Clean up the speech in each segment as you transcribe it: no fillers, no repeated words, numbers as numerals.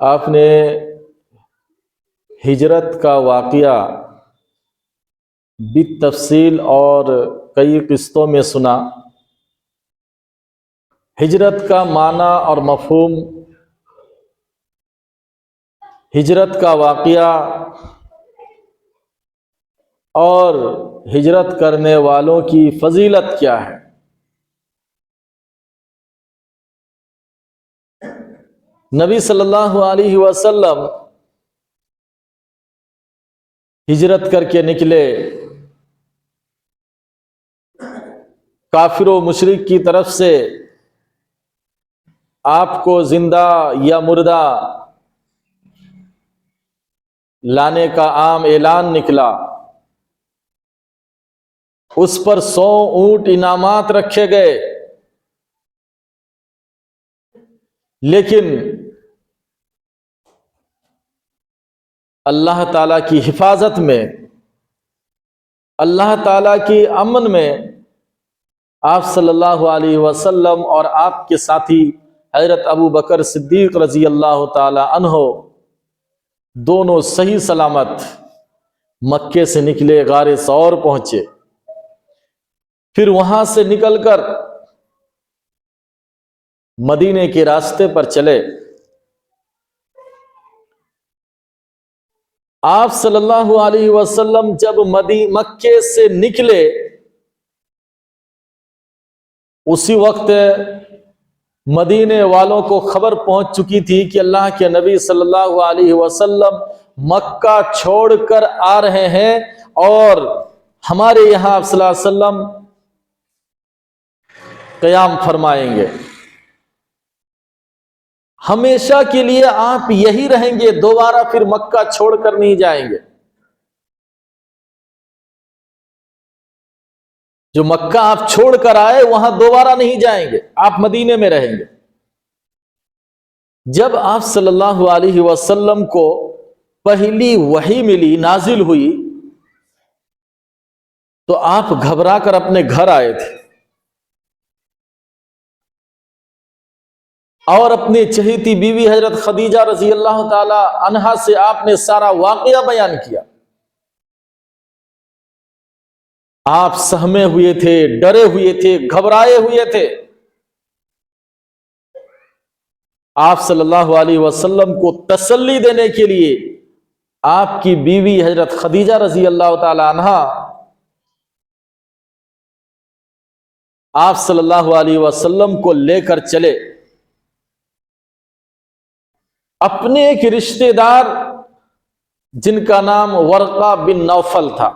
آپ نے ہجرت کا واقعہ بالتفصیل اور کئی قسطوں میں سنا۔ ہجرت کا معنی اور مفہوم، ہجرت کا واقعہ اور ہجرت کرنے والوں کی فضیلت کیا ہے، نبی صلی اللہ علیہ وسلم ہجرت کر کے نکلے، کافر و مشرک کی طرف سے آپ کو زندہ یا مردہ لانے کا عام اعلان نکلا۔ اس پر 100 اونٹ انعامات رکھے گئے، لیکن اللہ تعالیٰ کی حفاظت میں، اللہ تعالیٰ کی امن میں آپ صلی اللہ علیہ وسلم اور آپ کے ساتھی حضرت ابو بکر صدیق رضی اللہ تعالی عنہ دونوں صحیح سلامت مکے سے نکلے، غار ثور پہنچے، پھر وہاں سے نکل کر مدینے کے راستے پر چلے۔ آپ صلی اللہ علیہ وسلم جب مکے سے نکلے، اسی وقت مدینے والوں کو خبر پہنچ چکی تھی کہ اللہ کے نبی صلی اللہ علیہ وسلم مکہ چھوڑ کر آ رہے ہیں اور ہمارے یہاں صلی اللہ علیہ وسلم قیام فرمائیں گے، ہمیشہ کے لیے آپ یہی رہیں گے، دوبارہ پھر مکہ چھوڑ کر نہیں جائیں گے۔ جو مکہ آپ چھوڑ کر آئے وہاں دوبارہ نہیں جائیں گے، آپ مدینے میں رہیں گے۔ جب آپ صلی اللہ علیہ وسلم کو پہلی وحی ملی، نازل ہوئی، تو آپ گھبرا کر اپنے گھر آئے تھے اور اپنی چہیتی بیوی حضرت خدیجہ رضی اللہ تعالی عنہا سے آپ نے سارا واقعہ بیان کیا۔ آپ سہمے ہوئے تھے، ڈرے ہوئے تھے، گھبرائے ہوئے تھے۔ آپ صلی اللہ علیہ وسلم کو تسلی دینے کے لیے آپ کی بیوی حضرت خدیجہ رضی اللہ تعالی عنہا آپ صلی اللہ علیہ وسلم کو لے کر چلے۔ اپنے ایک رشتہ دار جن کا نام ورقہ بن نوفل تھا،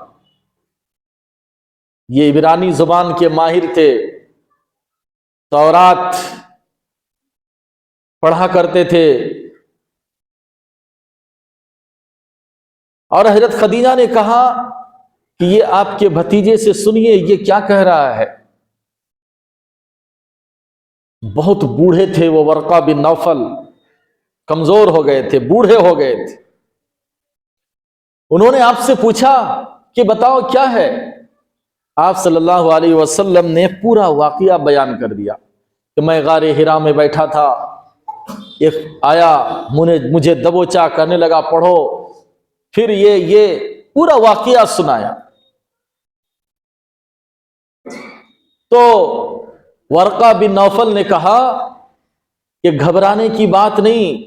یہ عبرانی زبان کے ماہر تھے، تورات پڑھا کرتے تھے، اور حضرت خدیجہ نے کہا کہ یہ آپ کے بھتیجے سے سنیے یہ کیا کہہ رہا ہے۔ بہت بوڑھے تھے وہ ورقہ بن نوفل، کمزور ہو گئے تھے، بوڑھے ہو گئے تھے۔ انہوں نے آپ سے پوچھا کہ بتاؤ کیا ہے؟ آپ صلی اللہ علیہ وسلم نے پورا واقعہ بیان کر دیا کہ میں غار حرا میں بیٹھا تھا، ایک آیا مجھے دبوچا کرنے لگا، پڑھو، پھر یہ پورا واقعہ سنایا۔ تو ورقہ بن نوفل نے کہا کہ گھبرانے کی بات نہیں،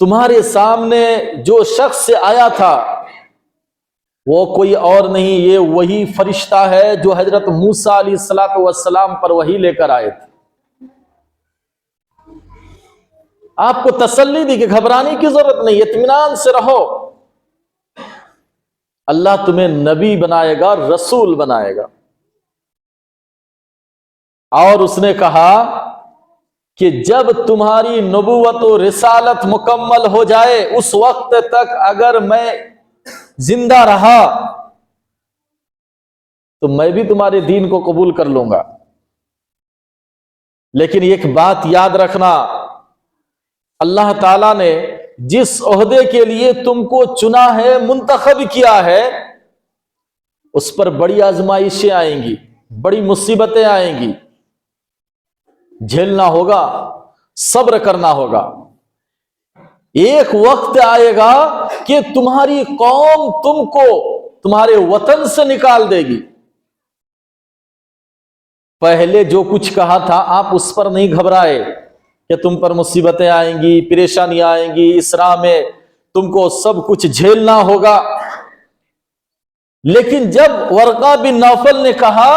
تمہارے سامنے جو شخص سے آیا تھا وہ کوئی اور نہیں، یہ وہی فرشتہ ہے جو حضرت موسیٰ علیہ السلام پر وحی لے کر آئے تھے۔ آپ کو تسلی دی کہ گھبرانے کی ضرورت نہیں، اطمینان سے رہو، اللہ تمہیں نبی بنائے گا، رسول بنائے گا۔ اور اس نے کہا کہ جب تمہاری نبوت و رسالت مکمل ہو جائے اس وقت تک اگر میں زندہ رہا تو میں بھی تمہارے دین کو قبول کر لوں گا، لیکن ایک بات یاد رکھنا، اللہ تعالیٰ نے جس عہدے کے لیے تم کو چنا ہے، منتخب کیا ہے، اس پر بڑی آزمائشیں آئیں گی، بڑی مصیبتیں آئیں گی، جھیلنا ہوگا۔ صبر کرنا ہوگا. ایک وقت آئے گا کہ تمہاری قوم تم کو تمہارے وطن سے نکال دے گی. پہلے جو کچھ کہا تھا آپ اس پر نہیں گھبرائے کہ تم پر مصیبتیں آئیں گی، پریشانیاں آئیں گی، اس راہ میں تم کو سب کچھ جھیلنا ہوگا. لیکن جب ورقہ بن نوفل نے کہا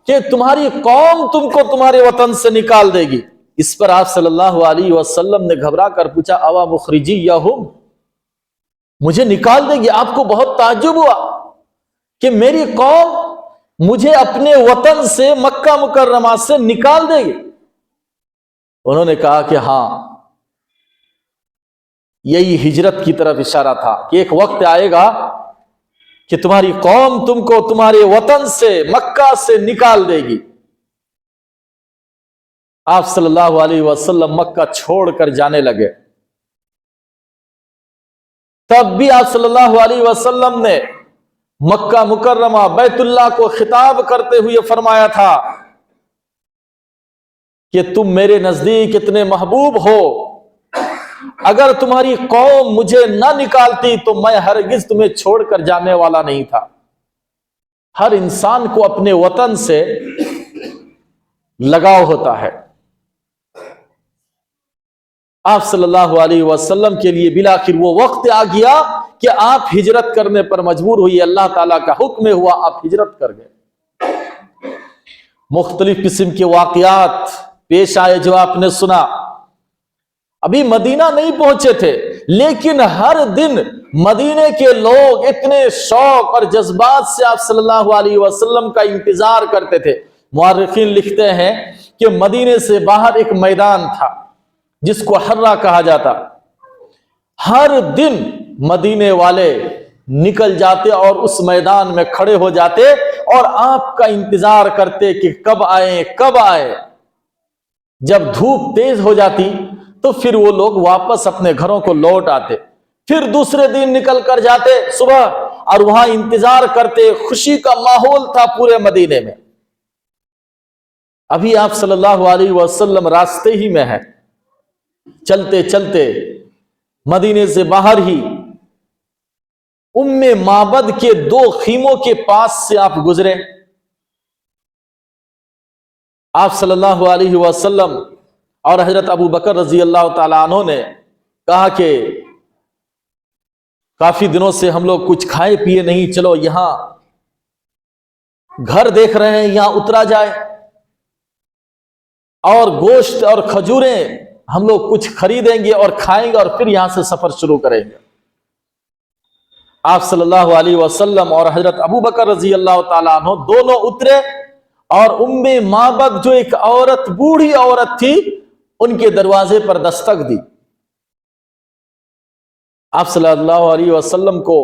کہ تمہاری قوم تم کو تمہارے وطن سے نکال دے گی، اس پر آپ صلی اللہ علیہ وسلم نے گھبرا کر پوچھا اوا مخرجی یا ہم، مجھے نکال دے گی؟ آپ کو بہت تعجب ہوا کہ میری قوم مجھے اپنے وطن سے، مکہ مکرمہ سے نکال دے گی؟ انہوں نے کہا کہ ہاں، یہی ہجرت کی طرف اشارہ تھا کہ ایک وقت آئے گا کہ تمہاری قوم تم کو تمہارے وطن سے، مکہ سے نکال دے گی. آپ صلی اللہ علیہ وسلم مکہ چھوڑ کر جانے لگے. تب بھی آپ صلی اللہ علیہ وسلم نے مکہ مکرمہ بیت اللہ کو خطاب کرتے ہوئے فرمایا تھا کہ تم میرے نزدیک اتنے محبوب ہو، اگر تمہاری قوم مجھے نہ نکالتی تو میں ہرگز تمہیں چھوڑ کر جانے والا نہیں تھا. ہر انسان کو اپنے وطن سے لگاؤ ہوتا ہے. آپ صلی اللہ علیہ وسلم کے لیے بالآخر وہ وقت آ گیا کہ آپ ہجرت کرنے پر مجبور ہوئی. اللہ تعالیٰ کا حکم ہوا، آپ ہجرت کر گئے. مختلف قسم کے واقعات پیش آئے جو آپ نے سنا. ابھی مدینہ نہیں پہنچے تھے، لیکن ہر دن مدینے کے لوگ اتنے شوق اور جذبات سے آپ صلی اللہ علیہ وسلم کا انتظار کرتے تھے. مورخین لکھتے ہیں کہ مدینے سے باہر ایک میدان تھا جس کو حرہ کہا جاتا. ہر دن مدینے والے نکل جاتے اور اس میدان میں کھڑے ہو جاتے اور آپ کا انتظار کرتے کہ کب آئے کب آئے. جب دھوپ تیز ہو جاتی تو پھر وہ لوگ واپس اپنے گھروں کو لوٹ آتے. پھر دوسرے دن نکل کر جاتے صبح اور وہاں انتظار کرتے. خوشی کا ماحول تھا پورے مدینے میں. ابھی آپ صلی اللہ علیہ وسلم راستے ہی میں ہیں، چلتے چلتے مدینے سے باہر ہی ام معبد کے 2 خیموں کے پاس سے آپ گزرے. آپ صلی اللہ علیہ وسلم اور حضرت ابو بکر رضی اللہ تعالیٰ عنہ نے کہا کہ کافی دنوں سے ہم لوگ کچھ کھائے پیے نہیں، چلو یہاں گھر دیکھ رہے ہیں یہاں اترا جائے، اور گوشت اور کھجوریں ہم لوگ کچھ خریدیں گے اور کھائیں گے اور پھر یہاں سے سفر شروع کریں گے. آپ صلی اللہ علیہ وسلم اور حضرت ابو بکر رضی اللہ تعالیٰ عنہ دونوں اترے اور ام معبد جو ایک عورت، بوڑھی عورت تھی، ان کے دروازے پر دستک دی. آپ صلی اللہ علیہ وسلم کو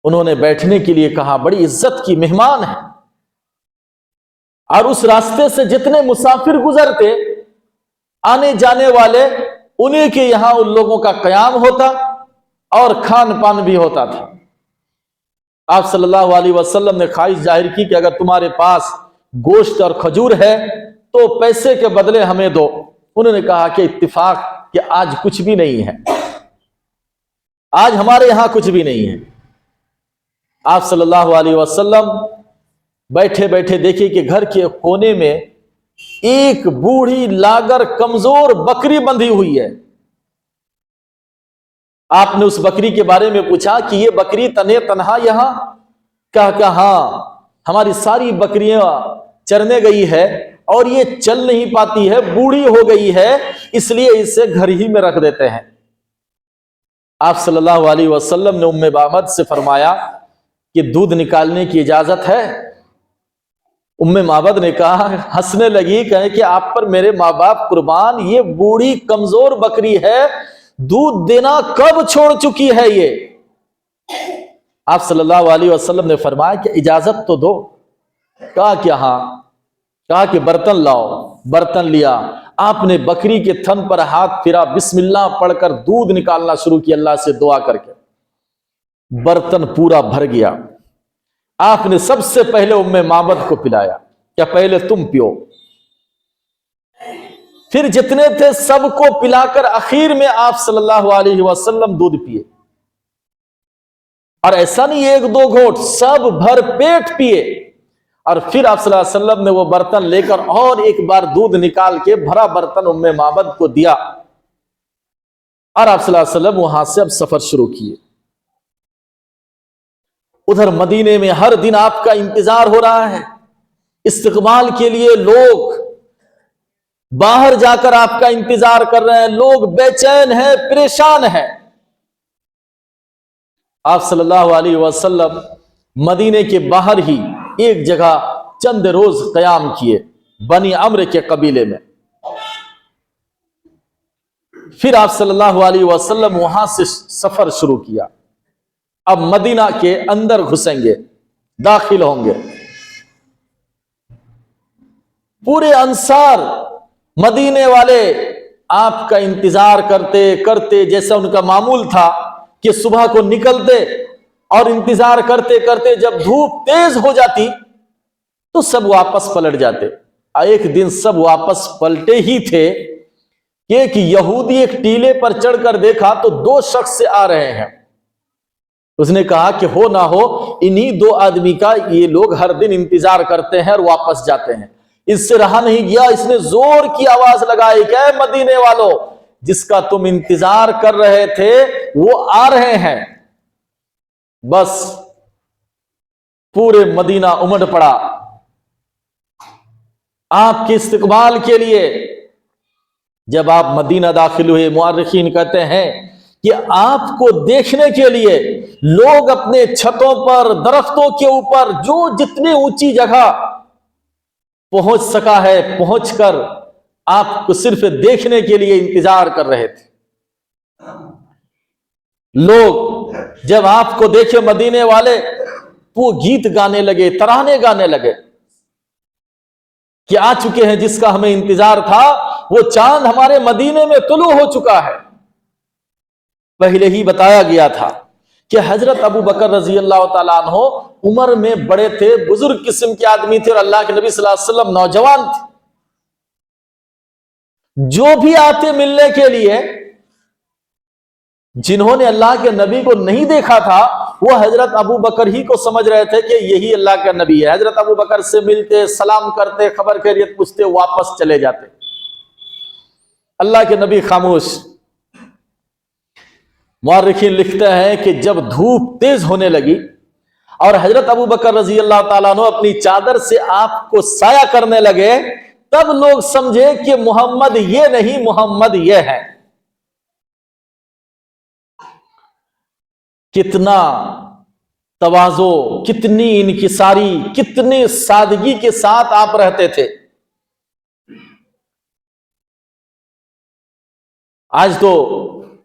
انہوں نے بیٹھنے کے لیے کہا. بڑی عزت کی مہمان ہے، اور اس راستے سے جتنے مسافر گزرتے آنے جانے والے انہیں کے یہاں ان لوگوں کا قیام ہوتا اور کھان پان بھی ہوتا تھا. آپ صلی اللہ علیہ وسلم نے خواہش ظاہر کی کہ اگر تمہارے پاس گوشت اور کھجور ہے تو پیسے کے بدلے ہمیں دو. انہوں نے کہا کہ اتفاق کہ آج کچھ بھی نہیں ہے، آج ہمارے یہاں کچھ بھی نہیں ہے. آپ صلی اللہ علیہ وسلم بیٹھے بیٹھے دیکھے کہ گھر کے کونے میں ایک بوڑھی لاگر کمزور بکری بندھی ہوئی ہے. آپ نے اس بکری کے بارے میں پوچھا کہ یہ بکری تنہا یہاں؟ کہا کہ ہاں، ہماری ساری بکریاں چرنے گئی ہے اور یہ چل نہیں پاتی ہے، بوڑھی ہو گئی ہے، اس لیے اسے گھر ہی میں رکھ دیتے ہیں. آپ صلی اللہ علیہ وسلم نے ام معبد سے فرمایا کہ دودھ نکالنے کی اجازت ہے؟ ام معبد نے کہا، ہنسنے لگی، کہے کہ آپ پر میرے ماں باپ قربان، یہ بوڑھی کمزور بکری ہے، دودھ دینا کب چھوڑ چکی ہے یہ؟ آپ صلی اللہ علیہ وسلم نے فرمایا کہ اجازت تو دو. کہا کہ ہاں. کہا کہ برتن لاؤ. برتن لیا. آپ نے بکری کے تھن پر ہاتھ پھرا، بسم اللہ پڑھ کر دودھ نکالنا شروع کیا اللہ سے دعا کر کے. برتن پورا بھر گیا. آپ نے سب سے پہلے ام معبد کو پلایا. کیا پہلے تم پیو؟ پھر جتنے تھے سب کو پلا کر آخر میں آپ صلی اللہ علیہ وسلم دودھ پیے، اور ایسا نہیں ایک دو گھونٹ، سب بھر پیٹ پیے، اور پھر آپ صلی اللہ علیہ وسلم نے وہ برتن لے کر اور ایک بار دودھ نکال کے بھرا برتن ام معبد کو دیا، اور آپ صلی اللہ علیہ وسلم وہاں سے اب سفر شروع کیے۔ ادھر مدینے میں ہر دن آپ کا انتظار ہو رہا ہے، استقبال کے لیے لوگ باہر جا کر آپ کا انتظار کر رہے ہیں، لوگ بے چین ہیں، پریشان ہیں۔ آپ صلی اللہ علیہ وسلم مدینے کے باہر ہی ایک جگہ چند روز قیام کیے، بنی عمرو کے قبیلے میں۔ پھر آپ صلی اللہ علیہ وسلم وہاں سے سفر شروع کیا، اب مدینہ کے اندر گھسیں گے، داخل ہوں گے۔ پورے انصار مدینے والے آپ کا انتظار کرتے کرتے، جیسا ان کا معمول تھا کہ صبح کو نکلتے اور انتظار کرتے کرتے جب دھوپ تیز ہو جاتی تو سب واپس پلٹ جاتے۔ ایک دن سب واپس پلٹے ہی تھے کہ ایک یہودی ایک ٹیلے پر چڑھ کر دیکھا تو دو شخص سے آ رہے ہیں۔ اس نے کہا کہ ہو نہ ہو انہی دو آدمی کا یہ لوگ ہر دن انتظار کرتے ہیں اور واپس جاتے ہیں۔ اس سے رہا نہیں گیا، اس نے زور کی آواز لگائی کہ اے مدینے والوں، جس کا تم انتظار کر رہے تھے وہ آ رہے ہیں۔ بس پورے مدینہ امڑ پڑا آپ کے استقبال کے لیے۔ جب آپ مدینہ داخل ہوئے، مورخین کہتے ہیں کہ آپ کو دیکھنے کے لیے لوگ اپنے چھتوں پر، درختوں کے اوپر، جو جتنی اونچی جگہ پہنچ سکا ہے پہنچ کر آپ کو صرف دیکھنے کے لیے انتظار کر رہے تھے۔ لوگ جب آپ کو دیکھے مدینے والے، وہ گیت گانے لگے، ترانے گانے لگے کہ آ چکے ہیں جس کا ہمیں انتظار تھا، وہ چاند ہمارے مدینے میں طلوع ہو چکا ہے۔ پہلے ہی بتایا گیا تھا کہ حضرت ابو بکر رضی اللہ تعالیٰ عنہ عمر میں بڑے تھے، بزرگ قسم کے آدمی تھے، اور اللہ کے نبی صلی اللہ علیہ وسلم نوجوان تھے۔ جو بھی آتے ملنے کے لیے، جنہوں نے اللہ کے نبی کو نہیں دیکھا تھا وہ حضرت ابو بکر ہی کو سمجھ رہے تھے کہ یہی اللہ کا نبی ہے۔ حضرت ابو بکر سے ملتے، سلام کرتے، خبر خیریت پوچھتے، واپس چلے جاتے۔ اللہ کے نبی خاموش۔ مورخین لکھتے ہیں کہ جب دھوپ تیز ہونے لگی اور حضرت ابو بکر رضی اللہ تعالیٰ عنہ اپنی چادر سے آپ کو سایہ کرنے لگے، تب لوگ سمجھے کہ محمد یہ نہیں، محمد یہ ہے۔ کتنا تواضع، کتنی انکساری، کتنی سادگی کے ساتھ آپ رہتے تھے۔ آج تو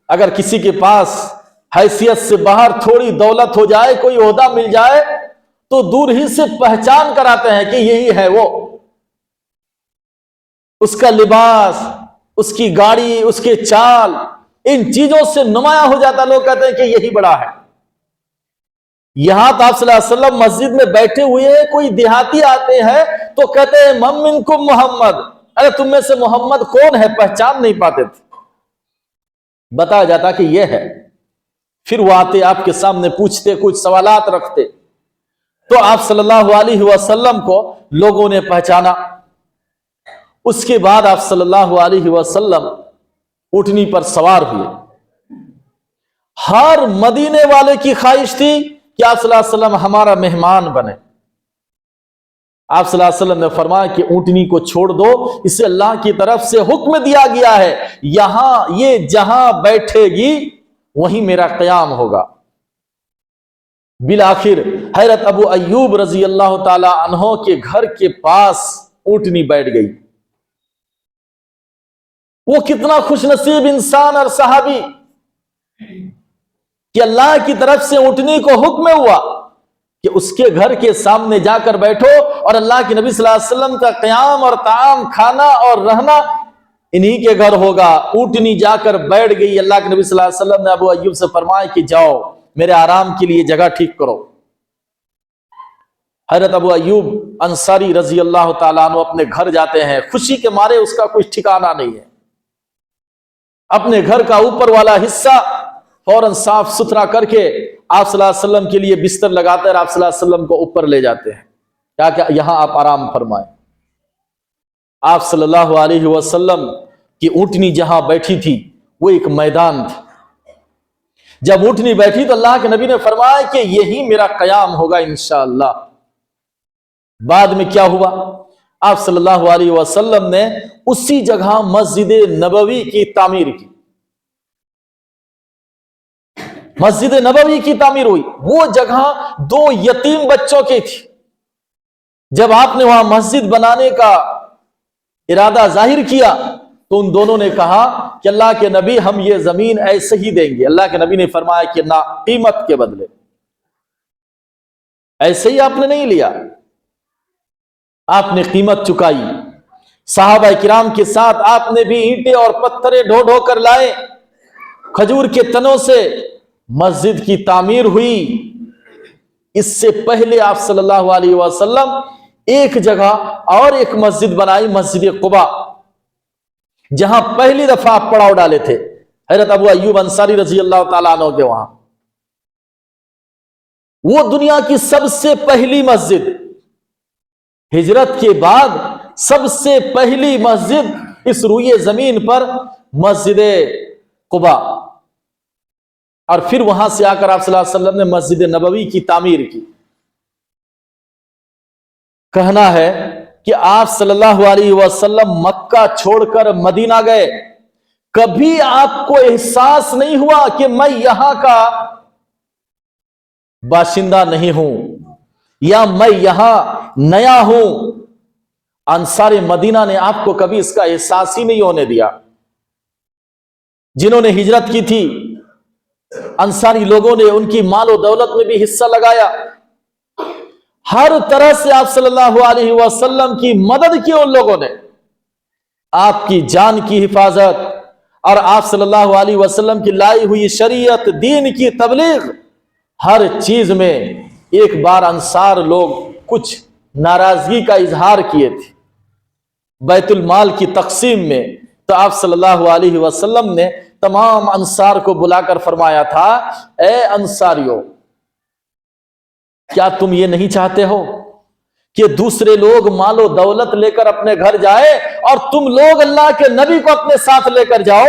اگر کسی کے پاس حیثیت سے باہر تھوڑی دولت ہو جائے، کوئی عہدہ مل جائے، تو دور ہی سے پہچان کراتے ہیں کہ یہی ہے وہ۔ اس کا لباس، اس کی گاڑی، اس کے چال، ان چیزوں سے نمایاں ہو جاتا، لوگ کہتے ہیں کہ یہی بڑا ہے۔ یہاں تو آپ صلی اللہ علیہ وسلم مسجد میں بیٹھے ہوئے ہیں، کوئی دیہاتی آتے ہیں تو کہتے ہیں من منکم محمد، ارے تم میں سے محمد کون ہے؟ پہچان نہیں پاتے تھے۔ بتایا جاتا کہ یہ ہے۔ پھر وہ آتے، آپ کے سامنے پوچھتے، کچھ سوالات رکھتے، تو آپ صلی اللہ علیہ وسلم کو لوگوں نے پہچانا۔ اس کے بعد آپ صلی اللہ علیہ وسلم اونٹنی پر سوار ہوئے۔ ہر مدینے والے کی خواہش تھی کہ آپ صلی اللہ علیہ وسلم ہمارا مہمان بنے۔ آپ صلی اللہ علیہ وسلم نے فرمایا کہ اونٹنی کو چھوڑ دو، اسے اللہ کی طرف سے حکم دیا گیا ہے، یہاں یہ جہاں بیٹھے گی وہیں میرا قیام ہوگا۔ بالآخر حضرت ابو ایوب رضی اللہ تعالی عنہ کے گھر کے پاس اونٹنی بیٹھ گئی۔ وہ کتنا خوش نصیب انسان اور صحابی کہ اللہ کی طرف سے اونٹنی کو حکم ہوا کہ اس کے گھر کے سامنے جا کر بیٹھو، اور اللہ کے نبی صلی اللہ علیہ وسلم کا قیام اور طعام کھانا اور رہنا انہی کے گھر ہوگا۔ اونٹنی جا کر بیٹھ گئی۔ اللہ کے نبی صلی اللہ علیہ وسلم نے ابو ایوب سے فرمایا کہ جاؤ میرے آرام کے لیے جگہ ٹھیک کرو۔ حضرت ابو ایوب انصاری رضی اللہ تعالیٰ عنہ اپنے گھر جاتے ہیں، خوشی کے مارے اس کا کوئی ٹھکانہ نہیں ہے، اپنے گھر کا اوپر والا حصہ فوراً صاف ستھرا کر کے آپ صلی اللہ علیہ وسلم کے لیے بستر لگاتے ہیں اور آپ صلی اللہ علیہ وسلم کو اوپر لے جاتے ہیں کہ یہاں آپ آرام فرمائیں۔ آپ صلی اللہ علیہ وسلم کی اونٹنی جہاں بیٹھی تھی وہ ایک میدان تھا، جب اونٹنی بیٹھی تو اللہ کے نبی نے فرمایا کہ یہی میرا قیام ہوگا انشاءاللہ۔ بعد میں کیا ہوا؟ آپ صلی اللہ علیہ وسلم نے اسی جگہ مسجد نبوی کی تعمیر کی، مسجد نبوی کی تعمیر ہوئی۔ وہ جگہ 2 یتیم بچوں کی تھی، جب آپ نے وہاں مسجد بنانے کا ارادہ ظاہر کیا تو ان دونوں نے کہا کہ اللہ کے نبی ہم یہ زمین ایسے ہی دیں گے۔ اللہ کے نبی نے فرمایا کہ نہ، قیمت کے بدلے، ایسے ہی آپ نے نہیں لیا، آپ نے قیمت چکائی۔ صحابہ کرام کے ساتھ آپ نے بھی اینٹیں اور پتھریں ڈھو ڈھو کر لائے، کھجور کے تنوں سے مسجد کی تعمیر ہوئی۔ اس سے پہلے آپ صلی اللہ علیہ وسلم ایک جگہ اور ایک مسجد بنائی، مسجد قباء، جہاں پہلی دفعہ آپ پڑاؤ ڈالے تھے حضرت ابو ایوب انصاری رضی اللہ تعالیٰ عنہ کے وہاں۔ وہ دنیا کی سب سے پہلی مسجد، ہجرت کے بعد سب سے پہلی مسجد اس روئے زمین پر مسجد قباء، اور پھر وہاں سے آ کر آپ صلی اللہ علیہ وسلم نے مسجد نبوی کی تعمیر کی۔ کہنا ہے کہ آپ صلی اللہ علیہ وسلم مکہ چھوڑ کر مدینہ گئے، کبھی آپ کو احساس نہیں ہوا کہ میں یہاں کا باشندہ نہیں ہوں یا میں یہاں نیا ہوں۔ انصار مدینہ نے آپ کو کبھی اس کا احساس ہی نہیں ہونے دیا۔ جنہوں نے ہجرت کی تھی انصاری لوگوں نے ان کی مال و دولت میں بھی حصہ لگایا، ہر طرح سے آپ صلی اللہ علیہ وسلم کی مدد کی ان لوگوں نے، آپ کی جان کی حفاظت اور آپ صلی اللہ علیہ وسلم کی لائی ہوئی شریعت، دین کی تبلیغ، ہر چیز میں ایک بار انصار لوگ کچھ ناراضگی کا اظہار کیے تھے بیت المال کی تقسیم میں، تو آپ صلی اللہ علیہ وسلم نے تمام انصار کو بلا کر فرمایا تھا، اے انصاریوں، کیا تم یہ نہیں چاہتے ہو کہ دوسرے لوگ مال و دولت لے کر اپنے گھر جائے اور تم لوگ اللہ کے نبی کو اپنے ساتھ لے کر جاؤ؟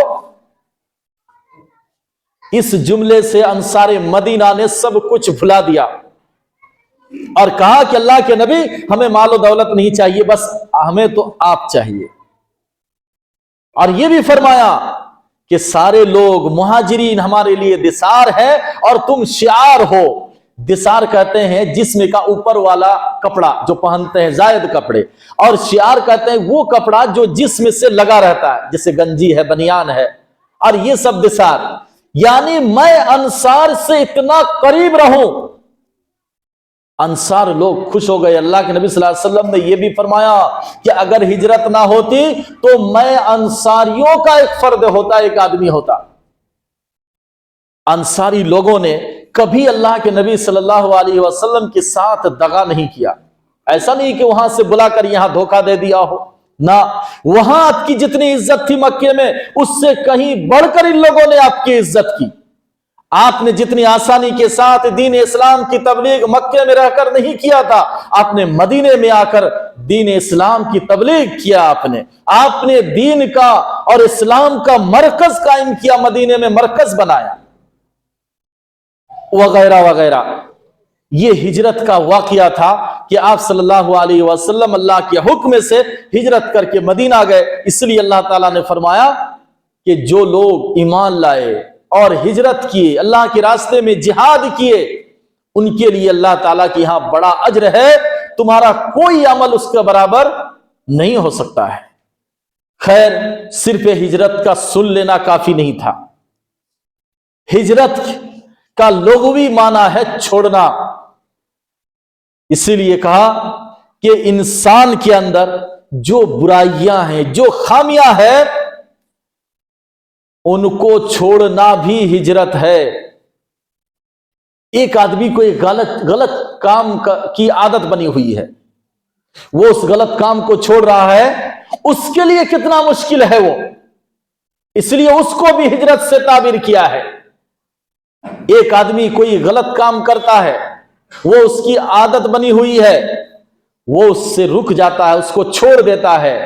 اس جملے سے انصار مدینہ نے سب کچھ بھلا دیا اور کہا کہ اللہ کے نبی ہمیں مال و دولت نہیں چاہیے، بس ہمیں تو آپ چاہیے۔ اور یہ بھی فرمایا کہ سارے لوگ مہاجرین ہمارے لیے دثار ہے اور تم شعار ہو۔ دثار کہتے ہیں جسم کا اوپر والا کپڑا جو پہنتے ہیں، زائد کپڑے، اور شعار کہتے ہیں وہ کپڑا جو جسم سے لگا رہتا ہے، جیسے گنجی ہے، بنیان ہے، اور یہ سب دثار۔ یعنی میں انصار سے اتنا قریب رہوں۔ انصار لوگ خوش ہو گئے۔ اللہ کے نبی صلی اللہ علیہ وسلم نے یہ بھی فرمایا کہ اگر ہجرت نہ ہوتی تو میں انصاریوں کا ایک فرد ہوتا، ایک آدمی ہوتا۔ انصاری لوگوں نے کبھی اللہ کے نبی صلی اللہ علیہ وسلم کے ساتھ دغا نہیں کیا۔ ایسا نہیں کہ وہاں سے بلا کر یہاں دھوکہ دے دیا ہو، نہ، وہاں آپ کی جتنی عزت تھی مکے میں، اس سے کہیں بڑھ کر ان لوگوں نے آپ کی عزت کی۔ آپ نے جتنی آسانی کے ساتھ دین اسلام کی تبلیغ مکے میں رہ کر نہیں کیا تھا، آپ نے مدینے میں آ کر دین اسلام کی تبلیغ کیا۔ آپ نے دین کا اور اسلام کا مرکز قائم کیا، مدینے میں مرکز بنایا، وغیرہ وغیرہ۔ یہ ہجرت کا واقعہ تھا کہ آپ صلی اللہ علیہ وسلم اللہ کے حکم سے ہجرت کر کے مدینہ گئے۔ اس لیے اللہ تعالیٰ نے فرمایا کہ جو لوگ ایمان لائے اور ہجرت کیے، اللہ کے راستے میں جہاد کیے، ان کے لیے اللہ تعالیٰ کے یہاں بڑا اجر ہے، تمہارا کوئی عمل اس کے برابر نہیں ہو سکتا ہے۔ خیر، صرف ہجرت کا سن لینا کافی نہیں تھا۔ ہجرت کا لغوی معنی ہے چھوڑنا۔ اسی لیے کہا کہ انسان کے اندر جو برائیاں ہیں، جو خامیاں ہیں، ان کو چھوڑنا بھی ہجرت ہے۔ ایک آدمی کو ایک غلط کام کی عادت بنی ہوئی ہے، وہ اس غلط کام کو چھوڑ رہا ہے، اس کے لیے کتنا مشکل ہے وہ، اس لیے اس کو بھی ہجرت سے تعبیر کیا ہے۔ ایک آدمی کوئی غلط کام کرتا ہے، وہ اس کی عادت بنی ہوئی ہے، وہ اس سے رک جاتا ہے، اس کو چھوڑ دیتا ہے۔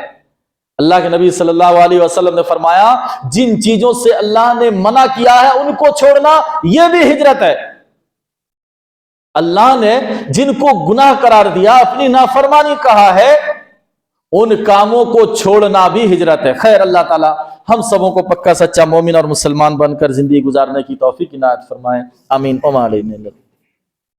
اللہ کے نبی صلی اللہ علیہ وسلم نے فرمایا جن چیزوں سے اللہ نے منع کیا ہے ان کو چھوڑنا یہ بھی ہجرت ہے۔ اللہ نے جن کو گناہ قرار دیا، اپنی نافرمانی کہا ہے، ان کاموں کو چھوڑنا بھی ہجرت ہے۔ خیر، اللہ تعالی ہم سبوں کو پکا سچا مومن اور مسلمان بن کر زندگی گزارنے کی توفیق عنایت فرمائے، آمین۔ وما علینا